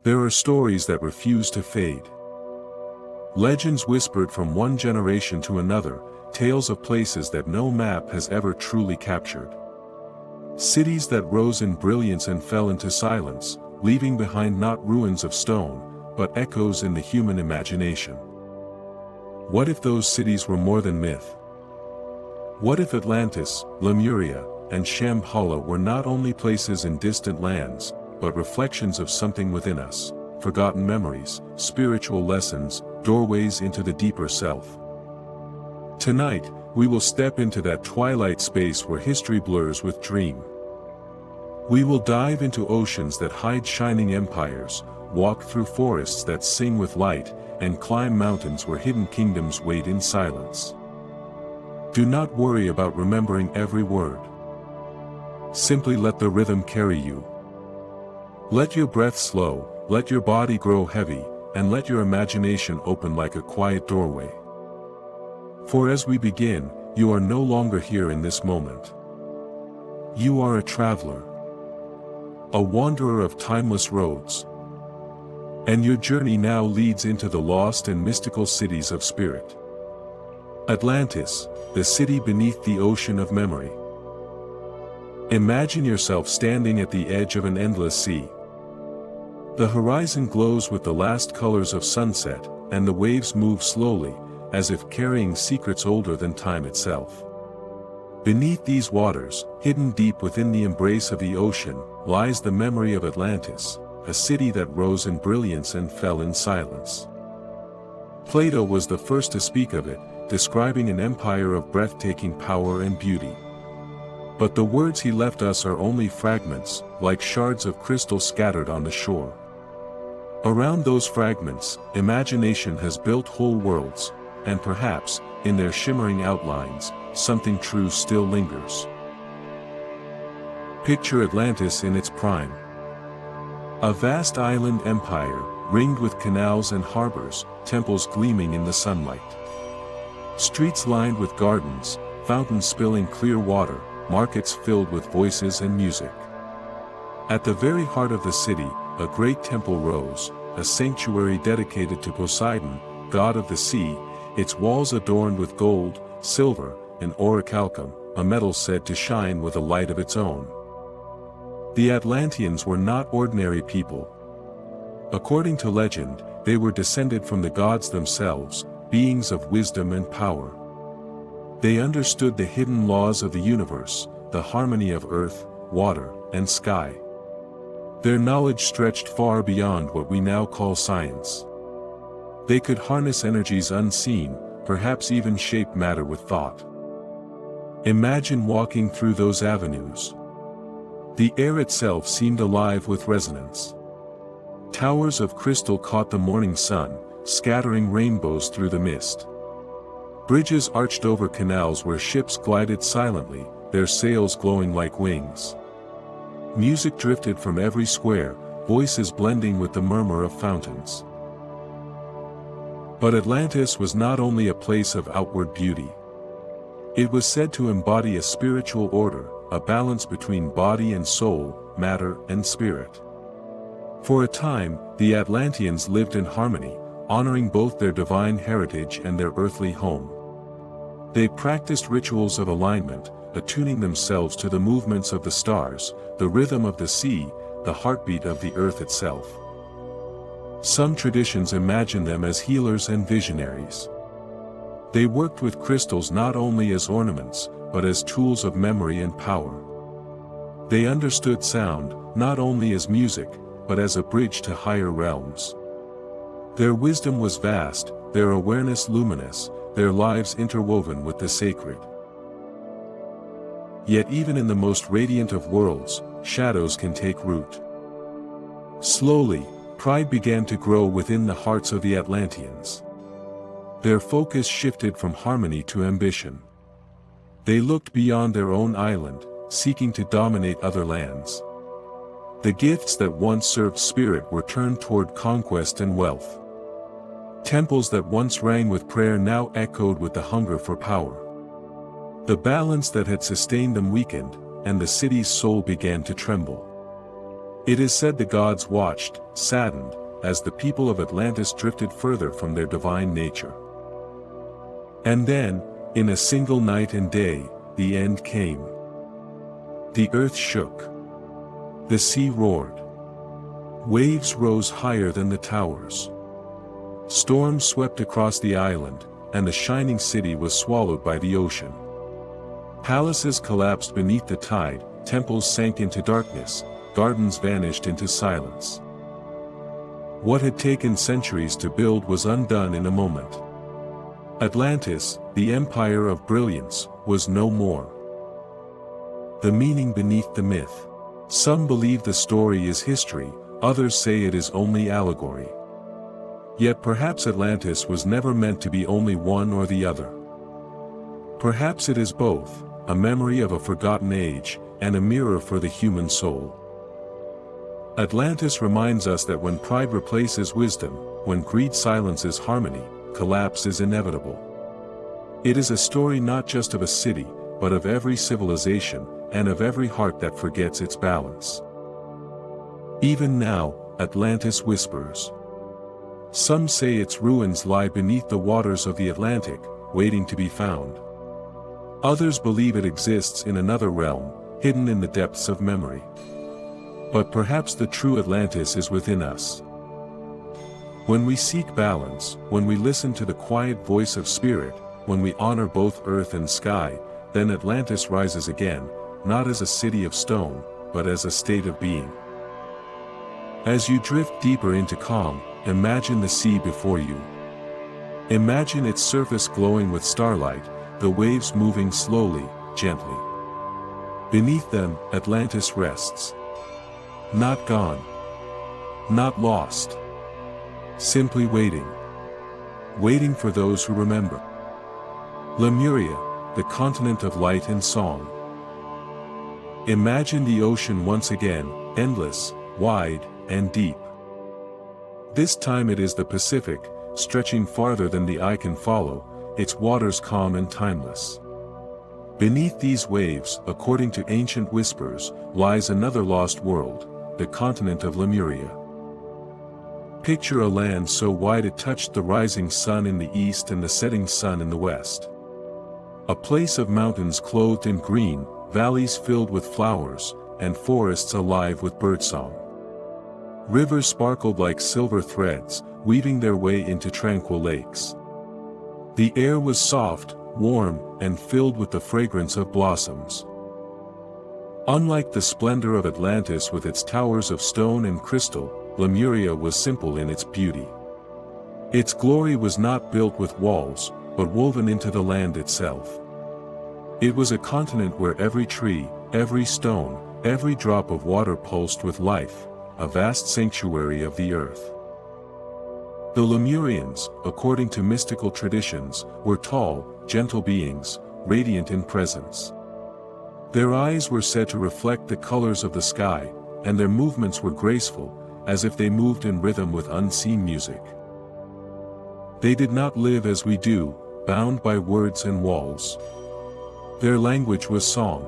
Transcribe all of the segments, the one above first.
There are stories that refuse to fade. Legends whispered from one generation to another, tales of places that no map has ever truly captured. Cities that rose in brilliance and fell into silence, leaving behind not ruins of stone, but echoes in the human imagination. What if those cities were more than myth? What if Atlantis, Lemuria, and Shambhala were not only places in distant lands, but reflections of something within us, forgotten memories, spiritual lessons, doorways into the deeper self? Tonight, we will step into that twilight space where history blurs with dream. We will dive into oceans that hide shining empires, walk through forests that sing with light, and climb mountains where hidden kingdoms wait in silence. Do not worry about remembering every word. Simply let the rhythm carry you. Let your breath slow, let your body grow heavy, and let your imagination open like a quiet doorway. For as we begin, you are no longer here in this moment. You are a traveler, a wanderer of timeless roads. And your journey now leads into the lost and mystical cities of spirit. Atlantis, the city beneath the ocean of memory. Imagine yourself standing at the edge of an endless sea. The horizon glows with the last colors of sunset, and the waves move slowly, as if carrying secrets older than time itself. Beneath these waters, hidden deep within the embrace of the ocean, lies the memory of Atlantis, a city that rose in brilliance and fell in silence. Plato was the first to speak of it, describing an empire of breathtaking power and beauty. But the words he left us are only fragments, like shards of crystal scattered on the shore. Around those fragments, imagination has built whole worlds, and perhaps, in their shimmering outlines, something true still lingers. Picture Atlantis in its prime. A vast island empire, ringed with canals and harbors, temples gleaming in the sunlight. Streets lined with gardens, fountains spilling clear water, markets filled with voices and music. At the very heart of the city, a great temple rose, a sanctuary dedicated to Poseidon, god of the sea, its walls adorned with gold, silver, and orichalcum, a metal said to shine with a light of its own. The Atlanteans were not ordinary people. According to legend, they were descended from the gods themselves, beings of wisdom and power. They understood the hidden laws of the universe, the harmony of earth, water, and sky. Their knowledge stretched far beyond what we now call science. They could harness energies unseen, perhaps even shape matter with thought. Imagine walking through those avenues. The air itself seemed alive with resonance. Towers of crystal caught the morning sun, scattering rainbows through the mist. Bridges arched over canals where ships glided silently, their sails glowing like wings. Music drifted from every square, voices blending with the murmur of fountains. But Atlantis was not only a place of outward beauty. It was said to embody a spiritual order, a balance between body and soul, matter and spirit. For a time, the Atlanteans lived in harmony, honoring both their divine heritage and their earthly home. They practiced rituals of alignment, attuning themselves to the movements of the stars, the rhythm of the sea, the heartbeat of the earth itself. Some traditions imagine them as healers and visionaries. They worked with crystals not only as ornaments, but as tools of memory and power. They understood sound, not only as music, but as a bridge to higher realms. Their wisdom was vast, their awareness luminous, their lives interwoven with the sacred. Yet even in the most radiant of worlds, shadows can take root. Slowly, pride began to grow within the hearts of the Atlanteans. Their focus shifted from harmony to ambition. They looked beyond their own island, seeking to dominate other lands. The gifts that once served spirit were turned toward conquest and wealth. Temples that once rang with prayer now echoed with the hunger for power. The balance that had sustained them weakened, and the city's soul began to tremble. It is said the gods watched, saddened, as the people of Atlantis drifted further from their divine nature. And then, in a single night and day, the end came. The earth shook. The sea roared. Waves rose higher than the towers. Storms swept across the island, and the shining city was swallowed by the ocean. Palaces collapsed beneath the tide, temples sank into darkness, gardens vanished into silence. What had taken centuries to build was undone in a moment. Atlantis, the empire of brilliance, was no more. The meaning beneath the myth. Some believe the story is history, others say it is only allegory. Yet perhaps Atlantis was never meant to be only one or the other. Perhaps it is both, a memory of a forgotten age, and a mirror for the human soul. Atlantis reminds us that when pride replaces wisdom, when greed silences harmony, collapse is inevitable. It is a story not just of a city, but of every civilization, and of every heart that forgets its balance. Even now, Atlantis whispers. Some say its ruins lie beneath the waters of the Atlantic, waiting to be found. Others believe it exists in another realm, hidden in the depths of memory. But perhaps the true Atlantis is within us. When we seek balance, when we listen to the quiet voice of spirit, when we honor both earth and sky, then Atlantis rises again, not as a city of stone, but as a state of being. As you drift deeper into calm, imagine the sea before you. Imagine its surface glowing with starlight, the waves moving slowly, gently. Beneath them, Atlantis rests. Not gone. Not lost. Simply waiting. Waiting for those who remember. Lemuria, the continent of light and song. Imagine the ocean once again, endless, wide, and deep. This time it is the Pacific, stretching farther than the eye can follow, its waters calm and timeless. Beneath these waves, according to ancient whispers, lies another lost world, the continent of Lemuria. Picture a land so wide it touched the rising sun in the east and the setting sun in the west. A place of mountains clothed in green, valleys filled with flowers, and forests alive with birdsong. Rivers sparkled like silver threads, weaving their way into tranquil lakes. The air was soft, warm, and filled with the fragrance of blossoms. Unlike the splendor of Atlantis with its towers of stone and crystal, Lemuria was simple in its beauty. Its glory was not built with walls, but woven into the land itself. It was a continent where every tree, every stone, every drop of water pulsed with life, a vast sanctuary of the earth. The Lemurians, according to mystical traditions, were tall, gentle beings, radiant in presence. Their eyes were said to reflect the colors of the sky, and their movements were graceful, as if they moved in rhythm with unseen music. They did not live as we do, bound by words and walls. Their language was song.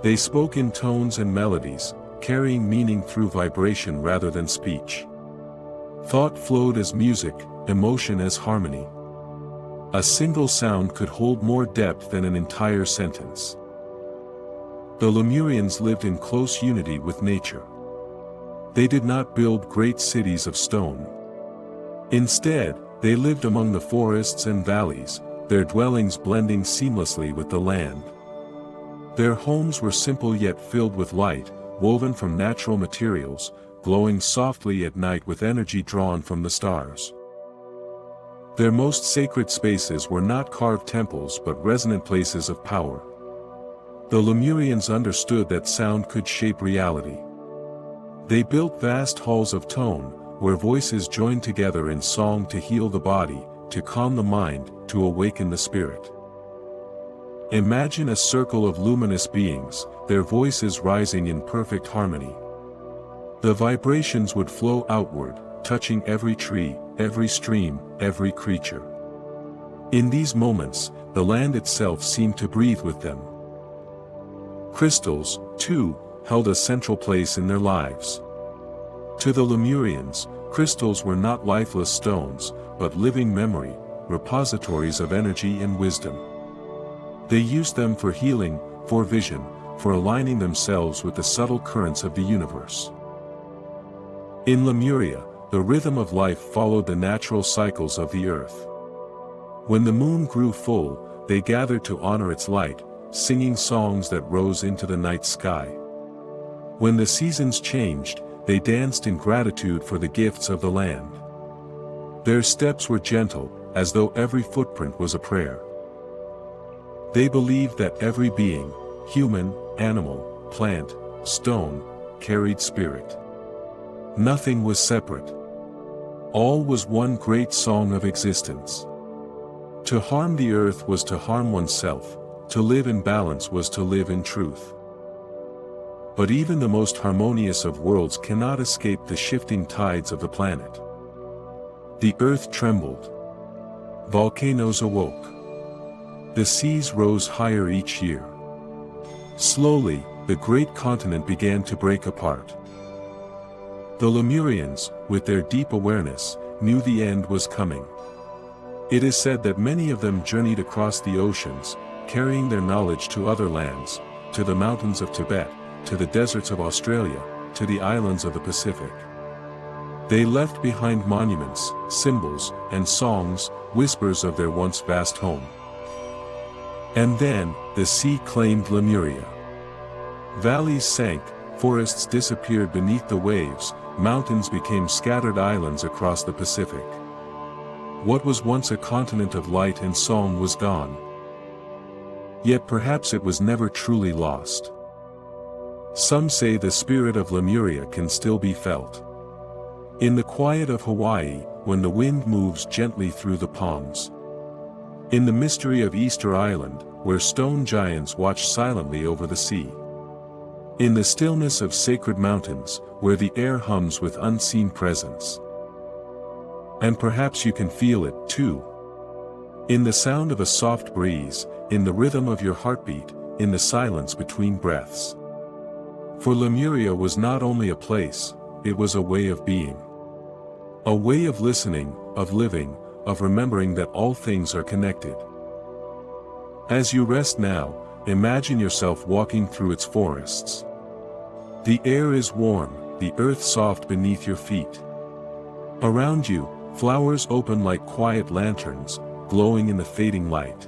They spoke in tones and melodies, carrying meaning through vibration rather than speech. Thought flowed as music, emotion as harmony. A single sound could hold more depth than an entire sentence. The Lemurians lived in close unity with nature. They did not build great cities of stone. Instead, they lived among the forests and valleys, their dwellings blending seamlessly with the land. Their homes were simple yet filled with light, woven from natural materials, glowing softly at night with energy drawn from the stars. Their most sacred spaces were not carved temples but resonant places of power. The Lemurians understood that sound could shape reality. They built vast halls of tone, where voices joined together in song to heal the body, to calm the mind, to awaken the spirit. Imagine a circle of luminous beings, their voices rising in perfect harmony. The vibrations would flow outward, touching every tree, every stream, every creature. In these moments, the land itself seemed to breathe with them. Crystals, too, held a central place in their lives. To the Lemurians, crystals were not lifeless stones, but living memory, repositories of energy and wisdom. They used them for healing, for vision, for aligning themselves with the subtle currents of the universe. In Lemuria, the rhythm of life followed the natural cycles of the earth. When the moon grew full, they gathered to honor its light, singing songs that rose into the night sky. When the seasons changed, they danced in gratitude for the gifts of the land. Their steps were gentle, as though every footprint was a prayer. They believed that every being, human, animal, plant, stone, carried spirit. Nothing was separate. All was one great song of existence. To harm the earth was to harm oneself, to live in balance was to live in truth. But even the most harmonious of worlds cannot escape the shifting tides of the planet. The earth trembled. Volcanoes awoke. The seas rose higher each year. Slowly, the great continent began to break apart. The Lemurians, with their deep awareness, knew the end was coming. It is said that many of them journeyed across the oceans, carrying their knowledge to other lands, to the mountains of Tibet, to the deserts of Australia, to the islands of the Pacific. They left behind monuments, symbols, and songs, whispers of their once vast home. And then, the sea claimed Lemuria. Valleys sank, forests disappeared beneath the waves, mountains became scattered islands across the Pacific. What was once a continent of light and song was gone. Yet perhaps it was never truly lost. Some say the spirit of Lemuria can still be felt. In the quiet of Hawaii, when the wind moves gently through the palms. In the mystery of Easter Island, where stone giants watch silently over the sea. In the stillness of sacred mountains, where the air hums with unseen presence. And perhaps you can feel it, too. In the sound of a soft breeze, in the rhythm of your heartbeat, in the silence between breaths. For Lemuria was not only a place, it was a way of being. A way of listening, of living, of remembering that all things are connected. As you rest now, imagine yourself walking through its forests. The air is warm, the earth soft beneath your feet. Around you, flowers open like quiet lanterns, glowing in the fading light.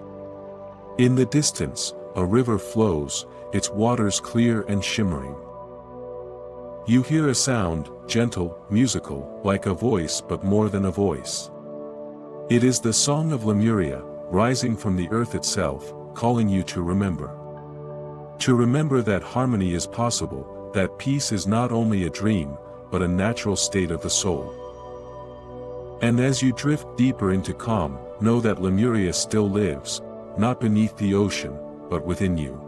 In the distance, a river flows, its waters clear and shimmering. You hear a sound, gentle, musical, like a voice but more than a voice. It is the song of Lemuria, rising from the earth itself, calling you to remember. To remember that harmony is possible, that peace is not only a dream, but a natural state of the soul. And as you drift deeper into calm, know that Lemuria still lives, not beneath the ocean, but within you.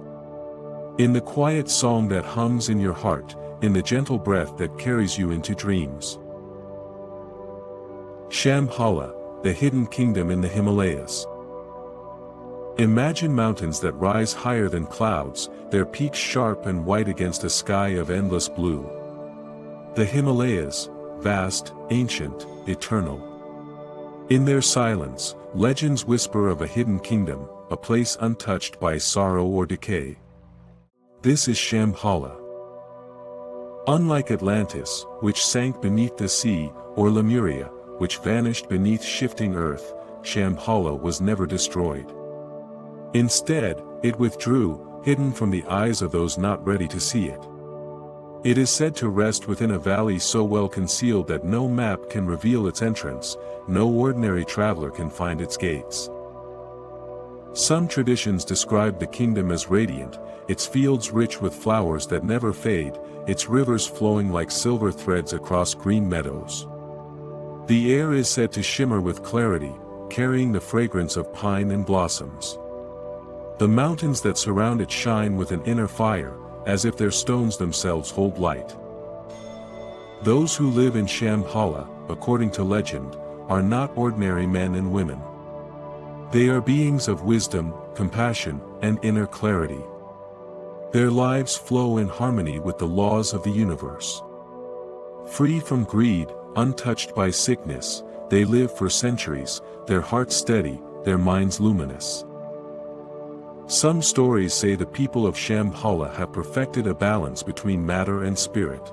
In the quiet song that hums in your heart, in the gentle breath that carries you into dreams. Shambhala, the hidden kingdom in the Himalayas. Imagine mountains that rise higher than clouds, their peaks sharp and white against a sky of endless blue. The Himalayas, vast, ancient, eternal. In their silence, legends whisper of a hidden kingdom, a place untouched by sorrow or decay. This is Shambhala. Unlike Atlantis, which sank beneath the sea, or Lemuria, which vanished beneath shifting earth, Shambhala was never destroyed. Instead, it withdrew, hidden from the eyes of those not ready to see it. It is said to rest within a valley so well concealed that no map can reveal its entrance, no ordinary traveler can find its gates. Some traditions describe the kingdom as radiant, its fields rich with flowers that never fade, its rivers flowing like silver threads across green meadows. The air is said to shimmer with clarity, carrying the fragrance of pine and blossoms. The mountains that surround it shine with an inner fire, as if their stones themselves hold light. Those who live in Shambhala, according to legend, are not ordinary men and women. They are beings of wisdom, compassion, and inner clarity. Their lives flow in harmony with the laws of the universe. Free from greed, untouched by sickness, they live for centuries, their hearts steady, their minds luminous. Some stories say the people of Shambhala have perfected a balance between matter and spirit.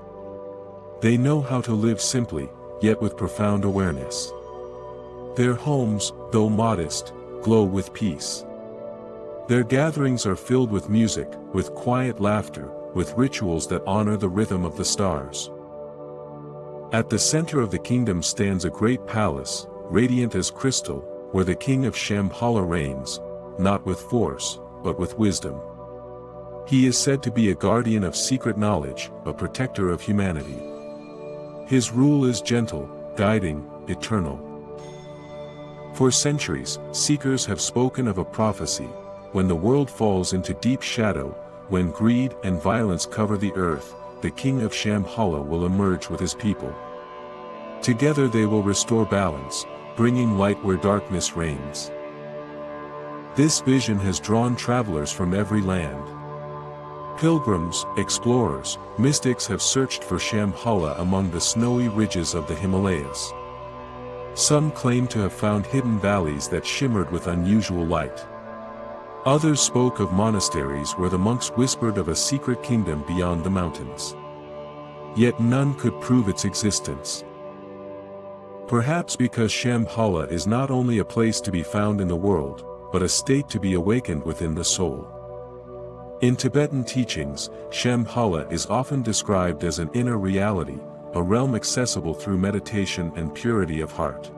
They know how to live simply, yet with profound awareness. Their homes, though modest, glow with peace. Their gatherings are filled with music, with quiet laughter, with rituals that honor the rhythm of the stars. At the center of the kingdom stands a great palace, radiant as crystal, where the king of Shambhala reigns, not with force, but with wisdom. He is said to be a guardian of secret knowledge, a protector of humanity. His rule is gentle, guiding, eternal. For centuries, seekers have spoken of a prophecy: when the world falls into deep shadow, when greed and violence cover the earth, the king of Shambhala will emerge with his people. Together they will restore balance, bringing light where darkness reigns. This vision has drawn travelers from every land. Pilgrims, explorers, mystics have searched for Shambhala among the snowy ridges of the Himalayas. Some claim to have found hidden valleys that shimmered with unusual light. Others spoke of monasteries where the monks whispered of a secret kingdom beyond the mountains. Yet none could prove its existence. Perhaps because Shambhala is not only a place to be found in the world, but a state to be awakened within the soul. In Tibetan teachings, Shambhala is often described as an inner reality, a realm accessible through meditation and purity of heart.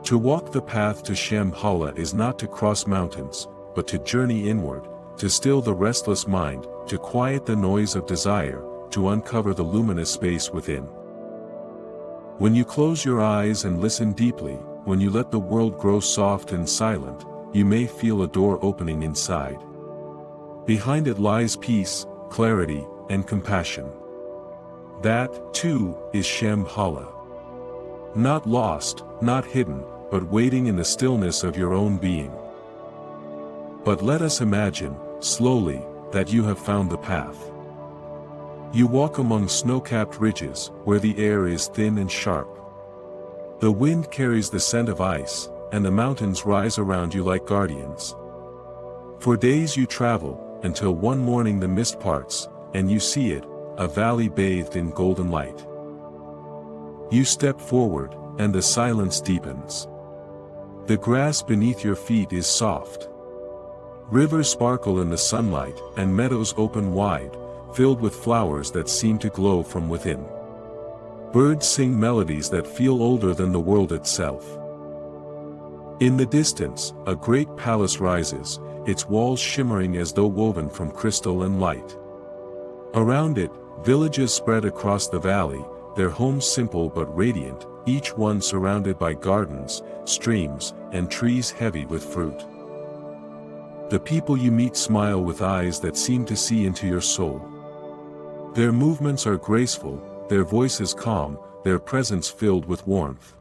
To walk the path to Shambhala is not to cross mountains, but to journey inward, to still the restless mind, to quiet the noise of desire, to uncover the luminous space within. When you close your eyes and listen deeply, when you let the world grow soft and silent, you may feel a door opening inside. Behind it lies peace, clarity, and compassion. That, too, is Shambhala. Not lost, not hidden, but waiting in the stillness of your own being. But let us imagine, slowly, that you have found the path. You walk among snow-capped ridges, where the air is thin and sharp. The wind carries the scent of ice, and the mountains rise around you like guardians. For days you travel, until one morning the mist parts, and you see it, a valley bathed in golden light. You step forward, and the silence deepens. The grass beneath your feet is soft. Rivers sparkle in the sunlight, and meadows open wide, filled with flowers that seem to glow from within. Birds sing melodies that feel older than the world itself. In the distance, a great palace rises, its walls shimmering as though woven from crystal and light. Around it, villages spread across the valley, their homes simple but radiant, each one surrounded by gardens, streams, and trees heavy with fruit. The people you meet smile with eyes that seem to see into your soul. Their movements are graceful, their voices calm, their presence filled with warmth.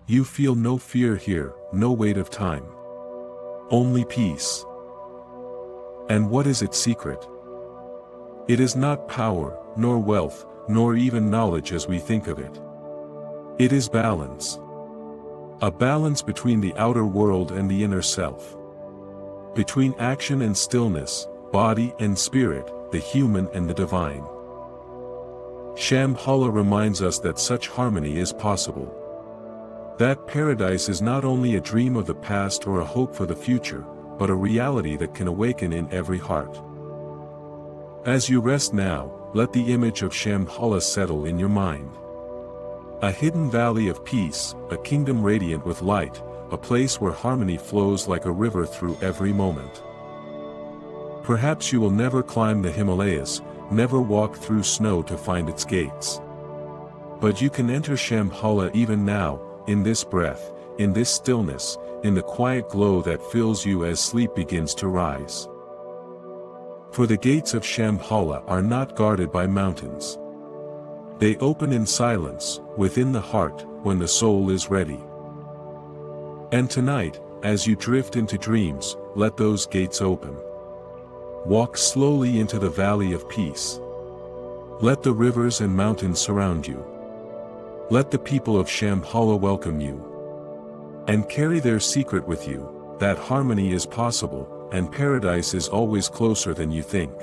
You feel no fear here, no weight of time. Only peace. And what is its secret? It is not power, nor wealth, nor even knowledge as we think of it. It is balance. A balance between the outer world and the inner self. Between action and stillness, body and spirit, the human and the divine. Shambhala reminds us that such harmony is possible. That paradise is not only a dream of the past or a hope for the future, but a reality that can awaken in every heart. As you rest now, let the image of Shambhala settle in your mind. A hidden valley of peace, a kingdom radiant with light, a place where harmony flows like a river through every moment. Perhaps you will never climb the Himalayas, never walk through snow to find its gates. But you can enter Shambhala even now, in this breath, in this stillness, in the quiet glow that fills you as sleep begins to rise. For the gates of Shambhala are not guarded by mountains. They open in silence, within the heart, when the soul is ready. And tonight, as you drift into dreams, let those gates open. Walk slowly into the valley of peace. Let the rivers and mountains surround you. Let the people of Shambhala welcome you. And carry their secret with you, that harmony is possible, and paradise is always closer than you think.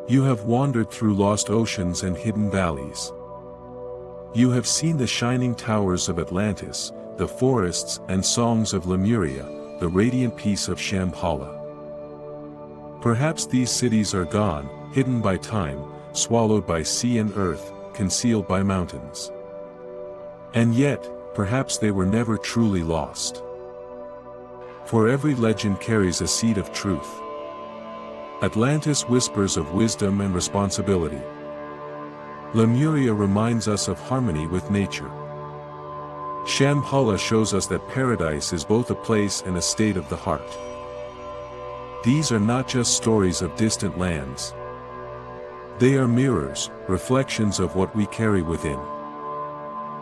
You have wandered through lost oceans and hidden valleys. You have seen the shining towers of Atlantis, the forests and songs of Lemuria, the radiant peace of Shambhala. Perhaps these cities are gone, hidden by time, swallowed by sea and earth, concealed by mountains. And yet, perhaps they were never truly lost. For every legend carries a seed of truth. Atlantis whispers of wisdom and responsibility. Lemuria reminds us of harmony with nature. Shambhala shows us that paradise is both a place and a state of the heart. These are not just stories of distant lands. They are mirrors, reflections of what we carry within.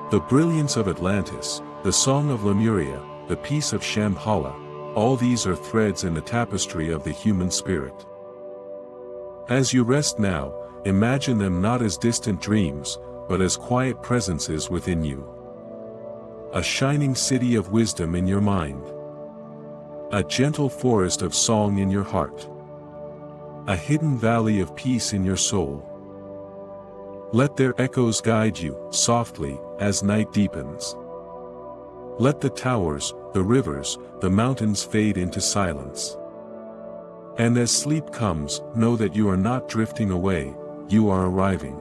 The brilliance of Atlantis, the song of Lemuria, the peace of Shambhala, all these are threads in the tapestry of the human spirit. As you rest now, imagine them not as distant dreams, but as quiet presences within you. A shining city of wisdom in your mind. A gentle forest of song in your heart. A hidden valley of peace in your soul. Let their echoes guide you, softly, as night deepens. Let the towers, the rivers, the mountains fade into silence. And as sleep comes, know that you are not drifting away, you are arriving.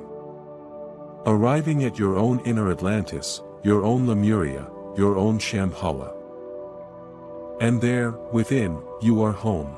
Arriving at your own inner Atlantis, your own Lemuria, your own Shambhala. And there, within, you are home.